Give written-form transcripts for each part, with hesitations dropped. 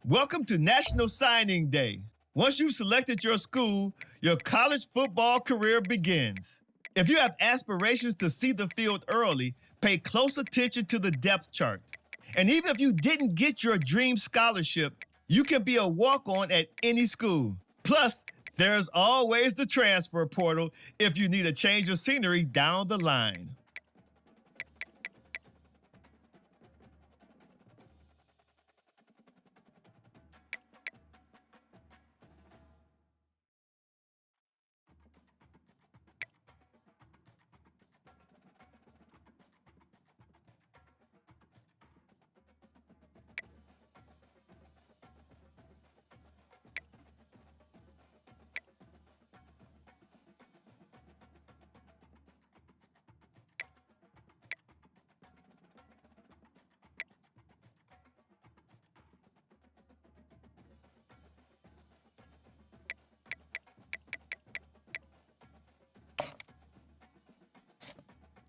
Welcome to National Signing Day. Once you've selected your school, your college football career begins. If you have aspirations to see the field early, pay close attention to the depth chart. And even if you didn't get your dream scholarship, you can be a walk-on at any school. Plus, there's always the transfer portal if you need a change of scenery down the line.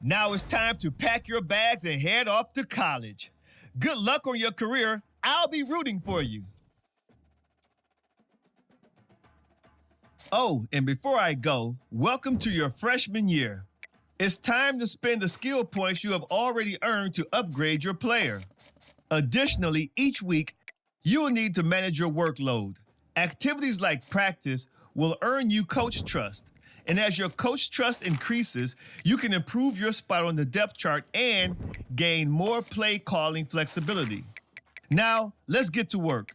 Now it's time to pack your bags and head off to college. Good luck on your career. I'll be rooting for you. Oh, and before I go, welcome to your freshman year. It's time to spend the skill points you have already earned to upgrade your player. Additionally, each week, you will need to manage your workload. Activities like practice will earn you coach trust. And as your coach trust increases, you can improve your spot on the depth chart and gain more play calling flexibility. Now, let's get to work.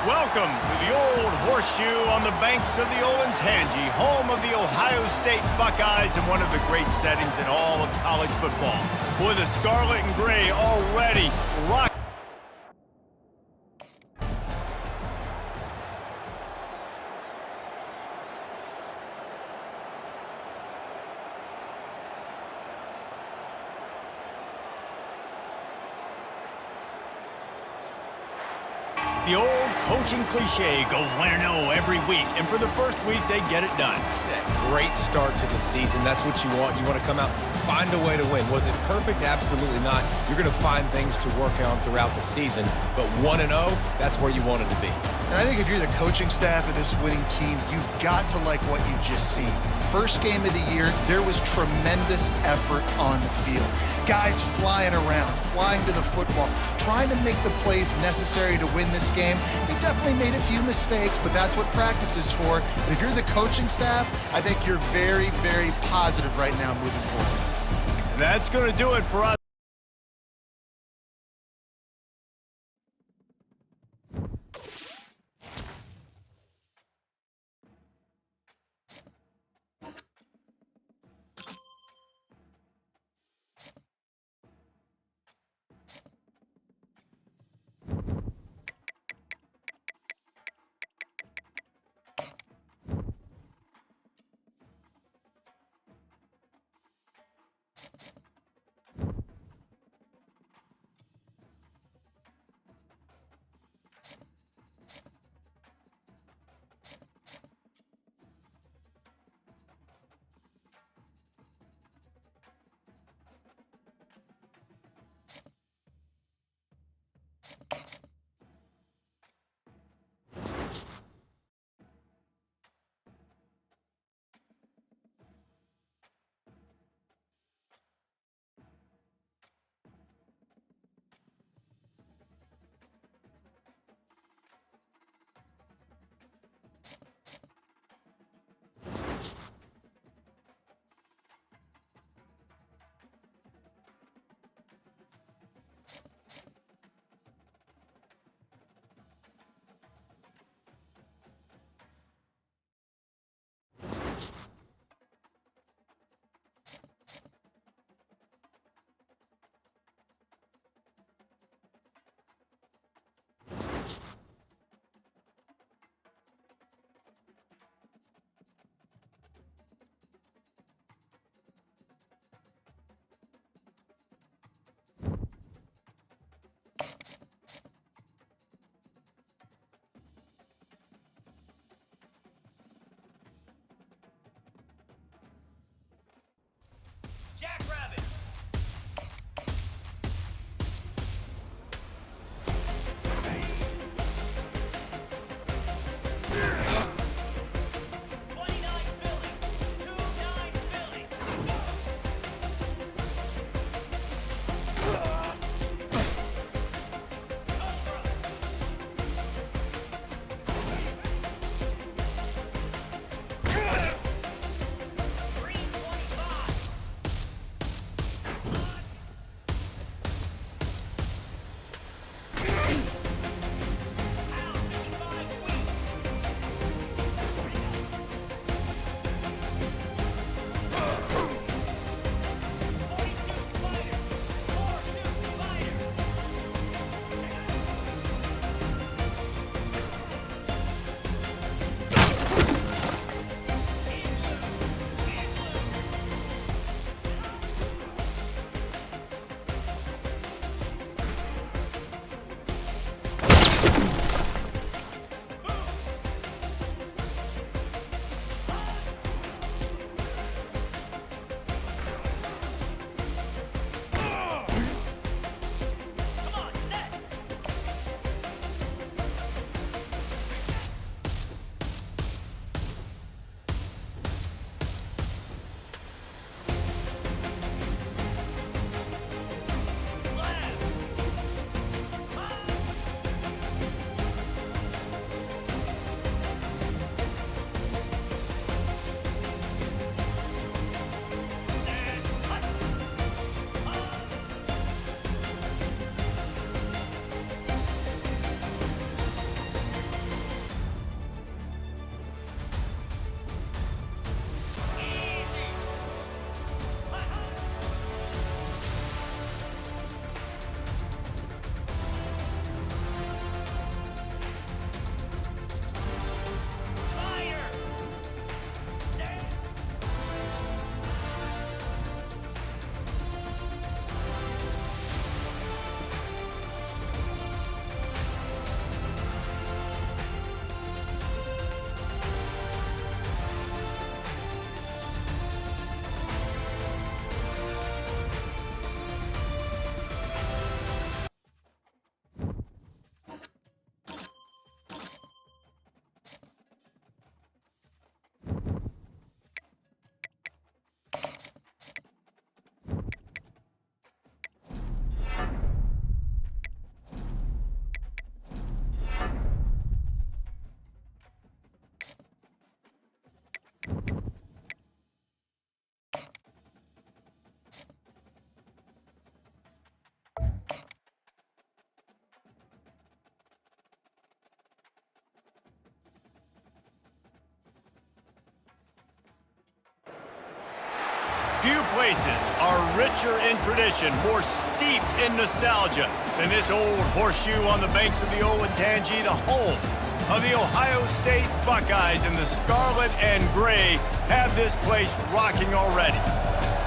Welcome to the Old Horseshoe on the banks of the Olentangy, home of the Ohio State Buckeyes and one of the great settings in all of college football. Boy, the Scarlet and Gray already rock. The old coaching cliche, go win or no every week, and for the first week, they get it done. Yeah, great start to the season. That's what you want. You want to come out, find a way to win. Was it perfect? Absolutely not. You're going to find things to work on throughout the season, but 1-0, that's where you want it to be. And I think if you're the coaching staff of this winning team, you've got to like what you've just seen. First game of the year, there was tremendous effort on the field. Guys flying around, flying to the football, trying to make the plays necessary to win this game. They definitely made a few mistakes, but that's what practice is for. But if you're the coaching staff, I think you're very, very positive right now moving forward. And that's going to do it for us. Few places are richer in tradition, more steeped in nostalgia than this old horseshoe on the banks of the Olentangy, the home of the Ohio State Buckeyes, and the Scarlet and Gray have this place rocking already.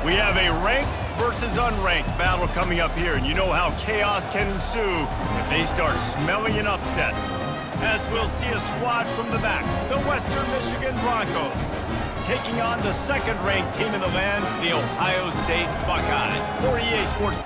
We have a ranked versus unranked battle coming up here, and you know how chaos can ensue if they start smelling an upset. As we'll see a squad from the back, the Western Michigan Broncos, taking on the second-ranked team in the land, the Ohio State Buckeyes. For EA Sports.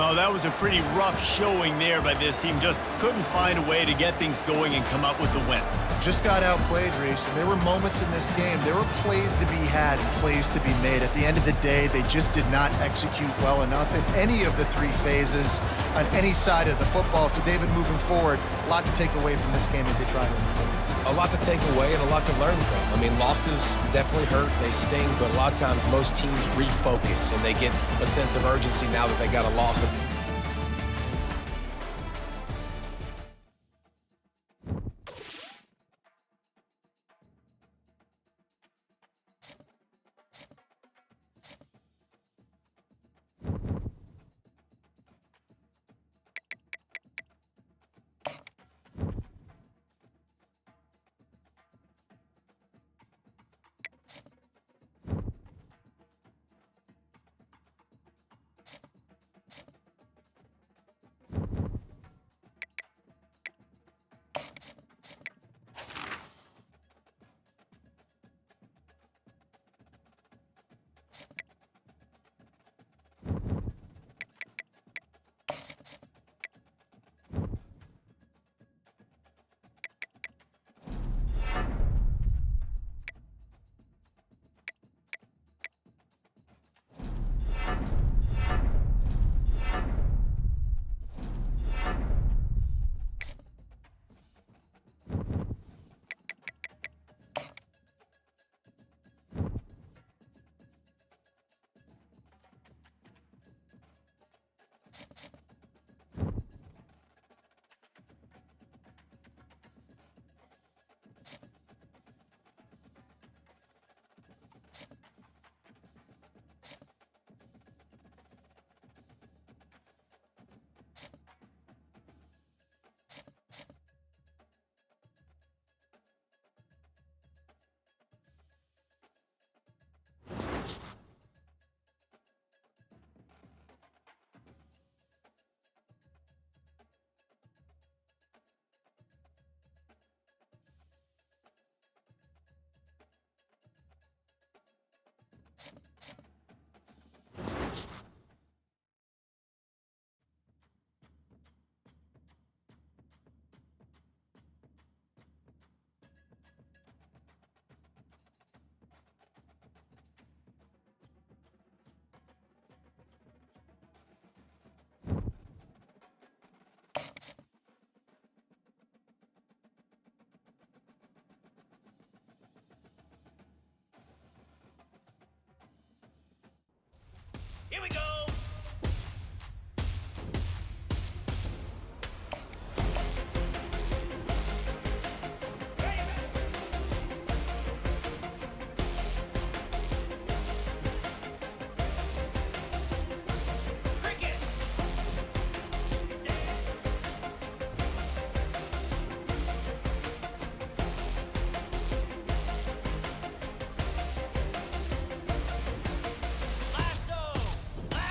Oh, that was a pretty rough showing there by this team. Just couldn't find a way to get things going and come up with the win. Just got outplayed, Reese. And there were moments in this game. There were plays to be had and plays to be made. At the end of the day, they just did not execute well enough in any of the three phases on any side of the football. So, David, moving forward, a lot to take away from this game as they try to improve. A lot to take away and a lot to learn from. I mean, losses definitely hurt, they sting, but a lot of times most teams refocus and they get a sense of urgency now that they got a loss. Here we go. Lasso!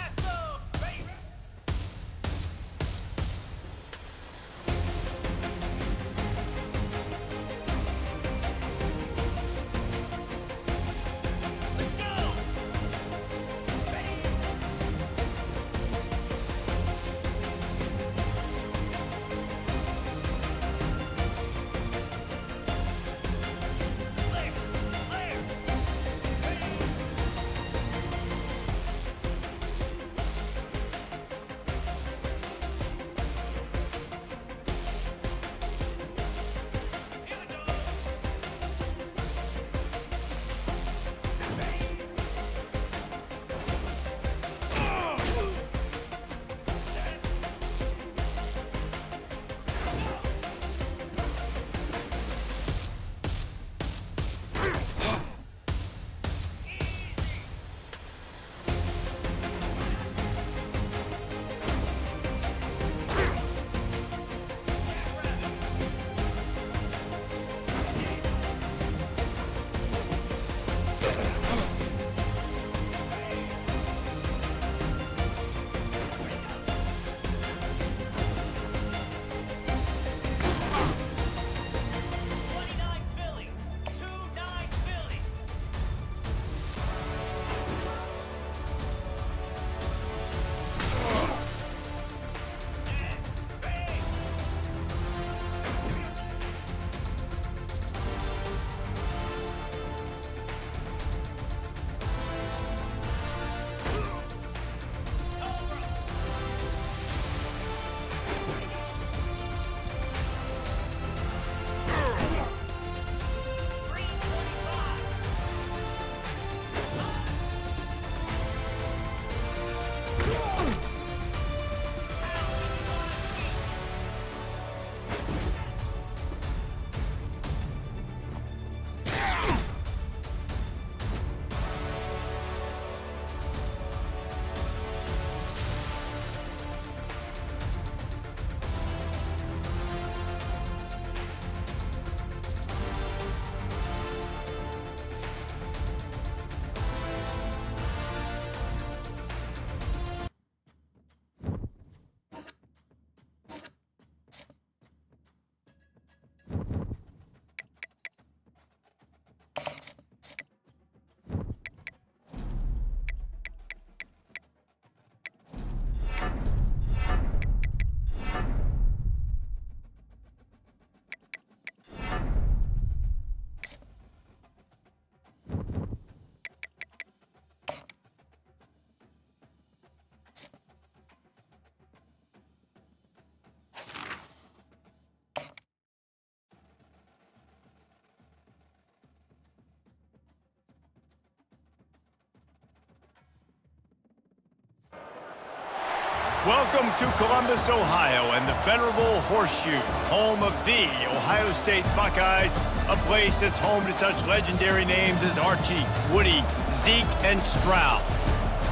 Welcome to Columbus, Ohio, and the venerable Horseshoe, home of the Ohio State Buckeyes, a place that's home to such legendary names as Archie, Woody, Zeke, and Stroud.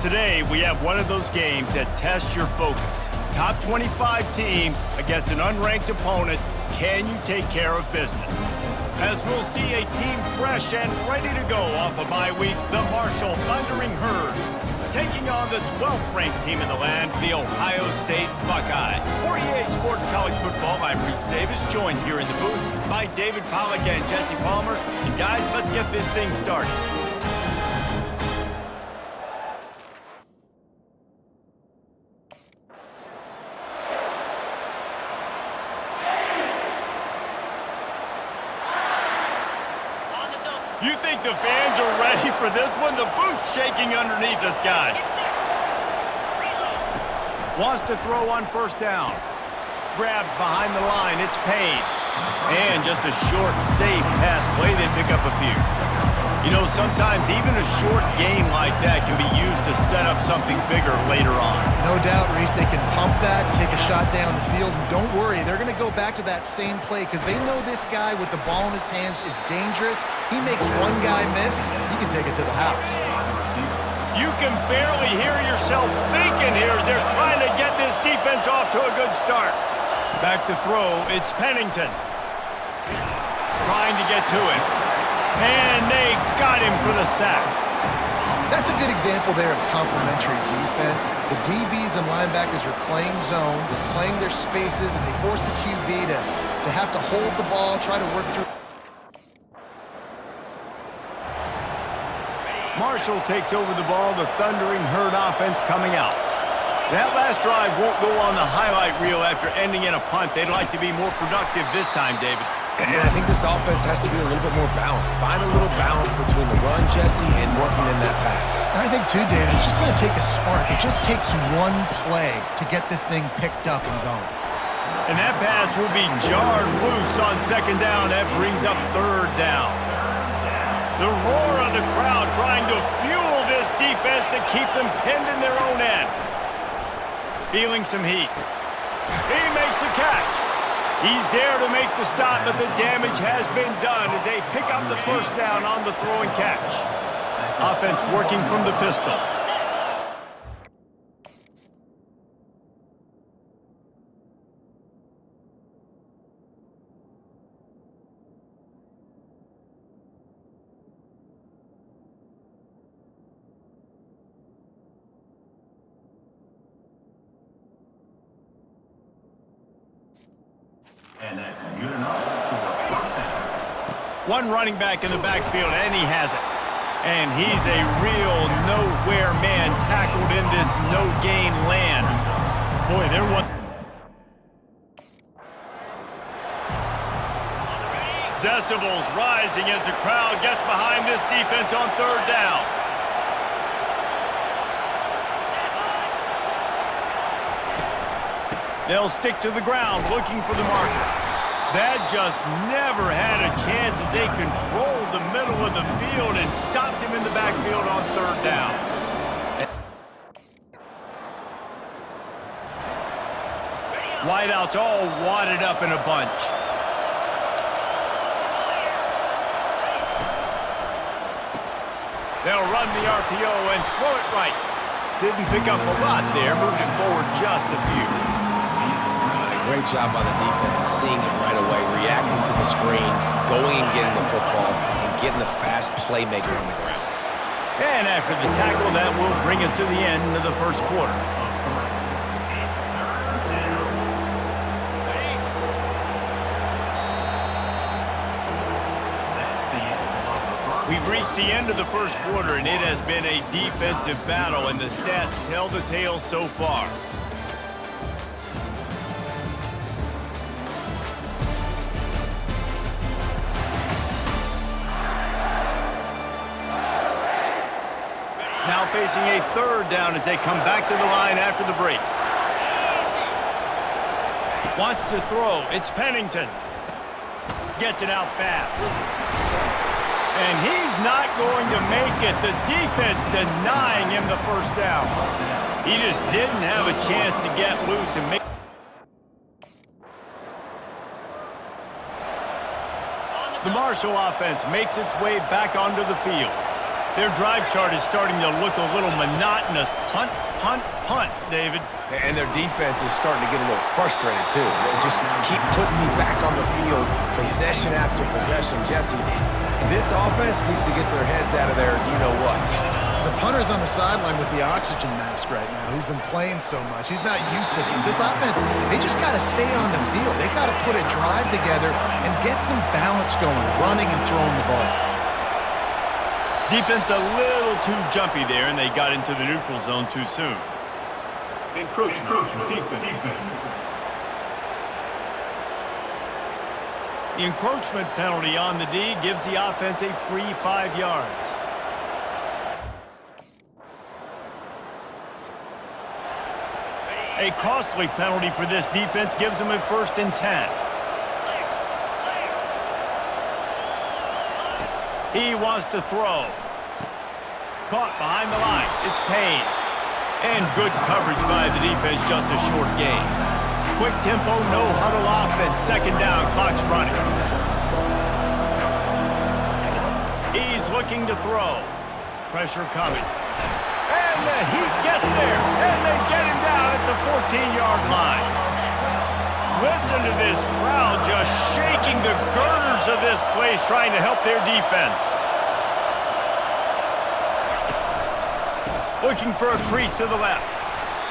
Today, we have one of those games that tests your focus. Top 25 team against an unranked opponent. Can you take care of business? As we'll see a team fresh and ready to go off a bye week, the Marshall Thundering Herd, taking on the 12th ranked team in the land, the Ohio State Buckeyes. For EA Sports College Football, I'm Reese Davis, joined here in the booth by David Pollack and Jesse Palmer. And guys, let's get this thing started. You think the fans are ready for this one? The booth's shaking underneath us, guys. Wants to throw on first down. Grabbed behind the line, it's Payne. And just a short, safe pass play, they pick up a few. You know, sometimes even a short game like that can be used to set up something bigger later on. No doubt, Reese, they can pump that, take a shot down the field, and don't worry, they're going to go back to that same play because they know this guy with the ball in his hands is dangerous. He makes one guy miss, he can take it to the house. You can barely hear yourself thinking here as they're trying to get this defense off to a good start. Back to throw, it's Pennington. Trying to get to it. And they got him for the sack. That's a good example there of complementary defense. The DBs and linebackers are playing zone, they're playing their spaces, and they force the QB to have to hold the ball, try to work through. Marshall takes over the ball, the Thundering Herd offense coming out. That last drive won't go on the highlight reel after ending in a punt. They'd like to be more productive this time, David. And I think this offense has to be a little bit more balanced. Find a little balance between the run, Jesse, and working in that pass. And I think, too, David, it's just going to take a spark. It just takes one play to get this thing picked up and going. And that pass will be jarred loose on second down. That brings up third down. The roar of the crowd trying to fuel this defense to keep them pinned in their own end. Feeling some heat. He makes the catch. He's there to make the stop, but the damage has been done as they pick up the first down on the throw and catch. Offense working from the pistol. And that's good enough for a first down. One running back in the backfield, and he has it. And he's a real nowhere man tackled in this no-gain land. Boy, there was... Decibels rising as the crowd gets behind this defense on third down. They'll stick to the ground looking for the marker. That just never had a chance as they controlled the middle of the field and stopped him in the backfield on third down. Wideouts all wadded up in a bunch. They'll run the RPO and throw it right. Didn't pick up a lot there, moved it forward just a few. Great job by the defense, seeing it right away, reacting to the screen, going and getting the football, and getting the fast playmaker on the ground. And after the tackle, that will bring us to the end of the first quarter. We've reached the end of the first quarter, and it has been a defensive battle, and the stats tell the tale so far. Now facing a third down as they come back to the line after the break. Wants to throw. It's Pennington. Gets it out fast. And he's not going to make it. The defense denying him the first down. He just didn't have a chance to get loose and make... The Marshall offense makes its way back onto the field. Their drive chart is starting to look a little monotonous. Punt, punt, punt, David. And their defense is starting to get a little frustrated, too. They just keep putting me back on the field, possession after possession. Jesse, this offense needs to get their heads out of their you-know-what. The punter's on the sideline with the oxygen mask right now. He's been playing so much. He's not used to this. This offense, they just got to stay on the field. They've got to put a drive together and get some balance going, running and throwing the ball. Defense a little too jumpy there, and they got into the neutral zone too soon. Encroachment defense. The encroachment penalty on the D gives the offense a free 5 yards. A costly penalty for this defense gives them a 1st and 10. He wants to throw. Caught behind the line. It's Payne. And good coverage by the defense, just a short gain. Quick tempo, no huddle offense. 2nd down, clock's running. He's looking to throw. Pressure coming. And the Heat gets there, and they get him down at the 14-yard line. Listen to this crowd just shaking the girders of this place, trying to help their defense. Looking for a crease to the left.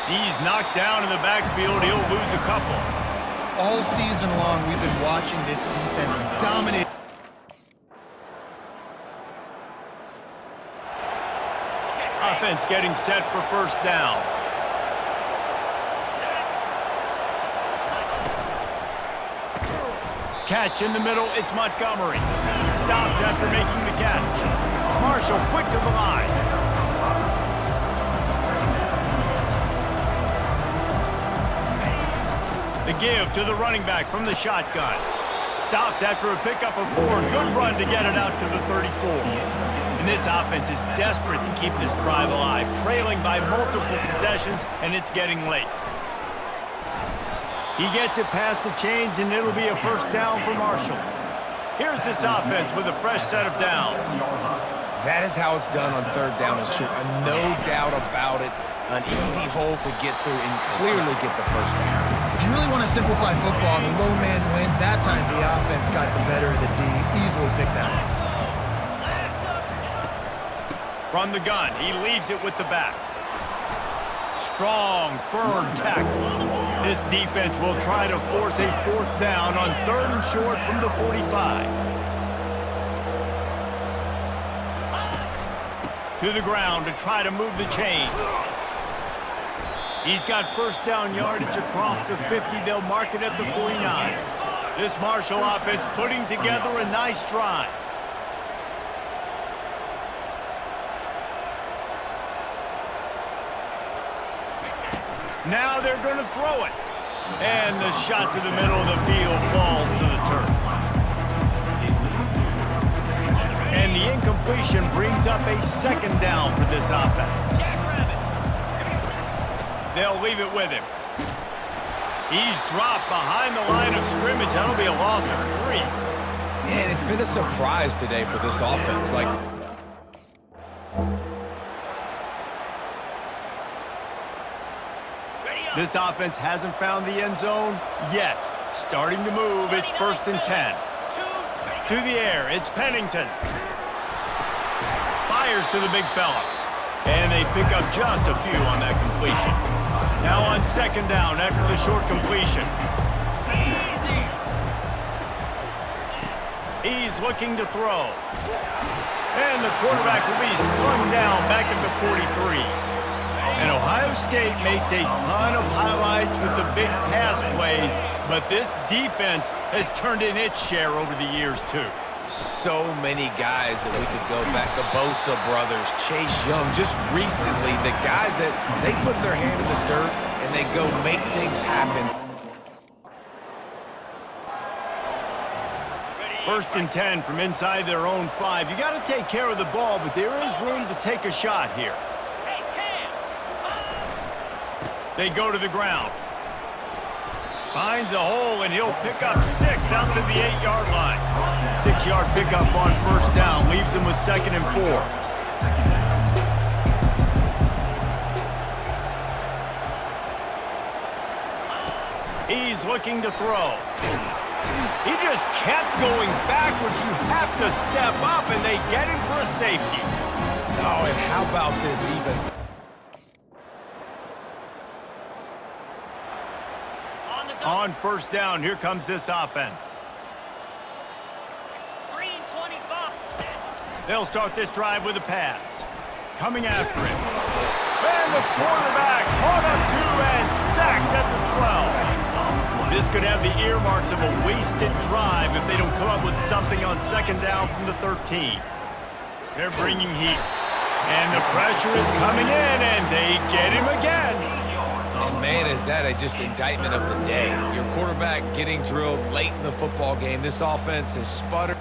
He's knocked down in the backfield. He'll lose a couple. All season long, we've been watching this defense dominate. Offense getting set for 1st down. Catch in the middle, it's Montgomery. Stopped after making the catch. Marshall quick to the line. The give to the running back from the shotgun. Stopped after a pickup of 4. Good run to get it out to the 34. And this offense is desperate to keep this drive alive, trailing by multiple possessions, and it's getting late. He gets it past the chains, and it'll be a 1st down for Marshall. Here's this offense with a fresh set of downs. That is how it's done on 3rd down and short. No doubt about it. An easy hole to get through and clearly get the 1st down. If you really want to simplify football, the low man wins. That time, the offense got the better of the D. Easily picked that off. From the gun, he leaves it with the back. Strong, firm tackle. This defense will try to force a 4th down on 3rd and short from the 45. To the ground to try to move the chains. He's got 1st down yardage across the 50. They'll mark it at the 49. This Marshall offense putting together a nice drive. Now they're going to throw it. And the shot to the middle of the field falls to the turf. And the incompletion brings up a 2nd down for this offense. They'll leave it with him. He's dropped behind the line of scrimmage. That'll be a loss of 3. Man, it's been a surprise today for this offense. This offense hasn't found the end zone yet. Starting to move, it's 1st and 10. To the air, it's Pennington. Fires to the big fella. And they pick up just a few on that completion. Now on 2nd down after the short completion. He's looking to throw. And the quarterback will be slung down back at the 43. And Ohio State makes a ton of highlights with the big pass plays, but this defense has turned in its share over the years, too. So many guys that we could go back. The Bosa brothers, Chase Young, just recently, the guys that they put their hand in the dirt and they go make things happen. 1st and 10 from inside their own 5. You got to take care of the ball, but there is room to take a shot here. They go to the ground. Finds a hole, and he'll pick up 6 out to the 8-yard line. 6-yard pickup on first down. Leaves him with 2nd and 4. He's looking to throw. He just kept going backwards. You have to step up, and they get him for a safety. Oh, and how about this defense? On first down, here comes this offense. They'll start this drive with a pass. Coming after him. And the quarterback caught up to and sacked at the 12. This could have the earmarks of a wasted drive if they don't come up with something on 2nd down from the 13. They're bringing heat. And the pressure is coming in, and they get him again. And man, is that just indictment of the day. Your quarterback getting drilled late in the football game. This offense is sputtered.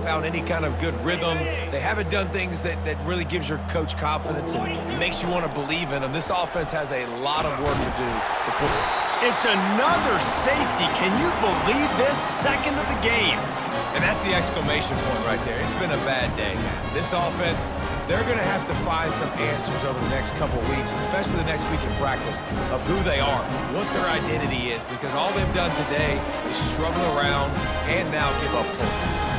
Found any kind of good rhythm. They haven't done things that really gives your coach confidence and makes you want to believe in them. This offense has a lot of work to do before. It's another safety. Can you believe this? 2nd of the game. And that's the exclamation point right there. It's been a bad day, man. This offense, they're going to have to find some answers over the next couple weeks, especially the next week in practice, of who they are, what their identity is, because all they've done today is struggle around and now give up points.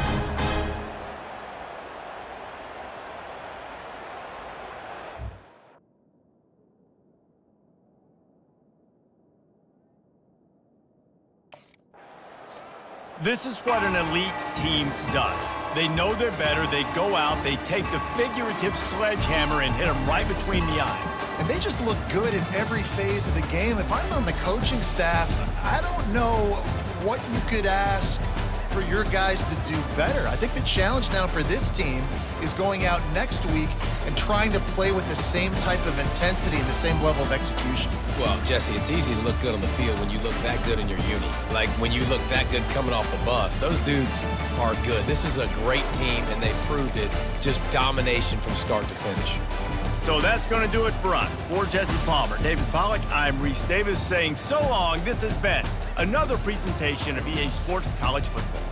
This is what an elite team does. They know they're better. They go out, they take the figurative sledgehammer and hit them right between the eyes. And they just look good in every phase of the game. If I'm on the coaching staff, I don't know what you could ask for your guys to do better. I think the challenge now for this team is going out next week and trying to play with the same type of intensity and the same level of execution. Well, Jesse, it's easy to look good on the field when you look that good in your uni. Like when you look that good coming off the bus. Those dudes are good. This is a great team, and they proved it. Just domination from start to finish. So that's going to do it for us. For Jesse Palmer, David Pollack, I'm Reese Davis saying so long. This has been another presentation of EA Sports College Football.